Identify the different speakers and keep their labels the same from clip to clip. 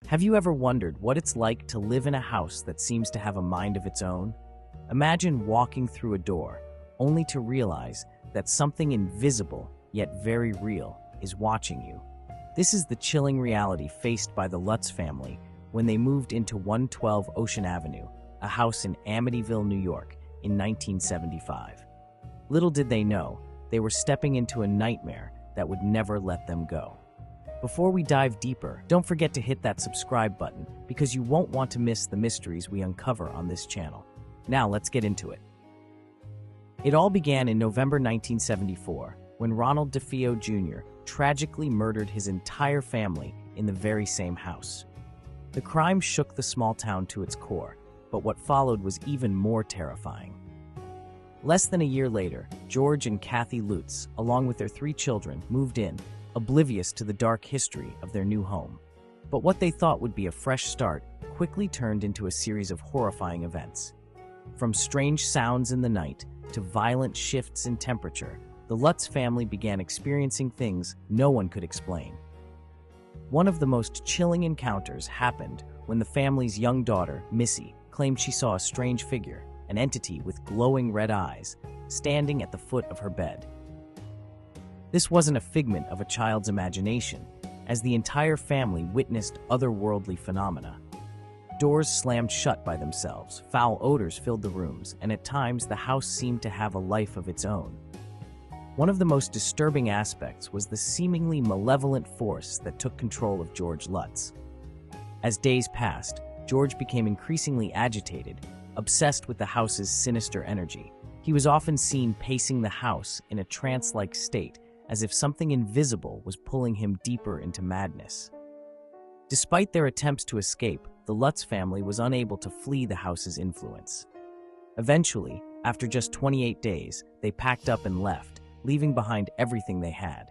Speaker 1: Have you ever wondered what it's like to live in a house that seems to have a mind of its own? Imagine walking through a door, only to realize that something invisible, yet very real, is watching you. This is the chilling reality faced by the Lutz family when they moved into 112 Ocean Avenue, a house in Amityville, New York, in 1975. Little did they know, they were stepping into a nightmare that would never let them go. Before we dive deeper, don't forget to hit that subscribe button because you won't want to miss the mysteries we uncover on this channel. Now let's get into it. It all began in November 1974 when Ronald DeFeo Jr. tragically murdered his entire family in the very same house. The crime shook the small town to its core, but what followed was even more terrifying. Less than a year later, George and Kathy Lutz, along with their 3 children, moved in, oblivious to the dark history of their new home. But what they thought would be a fresh start quickly turned into a series of horrifying events. From strange sounds in the night to violent shifts in temperature, the Lutz family began experiencing things no one could explain. One of the most chilling encounters happened when the family's young daughter, Missy, claimed she saw a strange figure, an entity with glowing red eyes, standing at the foot of her bed. This wasn't a figment of a child's imagination, as the entire family witnessed otherworldly phenomena. Doors slammed shut by themselves, foul odors filled the rooms, and at times the house seemed to have a life of its own. One of the most disturbing aspects was the seemingly malevolent force that took control of George Lutz. As days passed, George became increasingly agitated, obsessed with the house's sinister energy. He was often seen pacing the house in a trance-like state, as if something invisible was pulling him deeper into madness. Despite their attempts to escape, the Lutz family was unable to flee the house's influence. Eventually, after just 28 days, they packed up and left, leaving behind everything they had.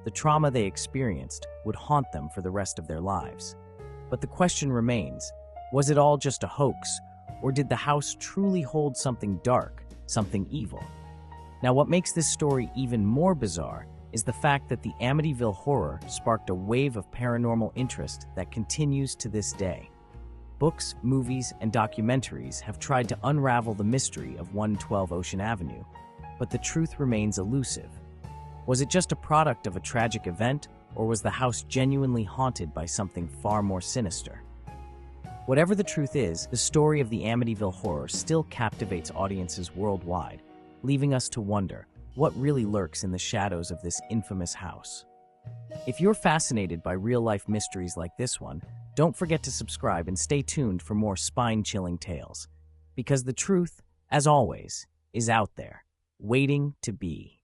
Speaker 1: The trauma they experienced would haunt them for the rest of their lives. But the question remains, was it all just a hoax, or did the house truly hold something dark, something evil? Now, what makes this story even more bizarre is the fact that the Amityville Horror sparked a wave of paranormal interest that continues to this day. Books, movies, and documentaries have tried to unravel the mystery of 112 Ocean Avenue, but the truth remains elusive. Was it just a product of a tragic event, or was the house genuinely haunted by something far more sinister? Whatever the truth is, the story of the Amityville Horror still captivates audiences worldwide, leaving us to wonder, what really lurks in the shadows of this infamous house? If you're fascinated by real-life mysteries like this one, don't forget to subscribe and stay tuned for more spine-chilling tales. Because the truth, as always, is out there, waiting to be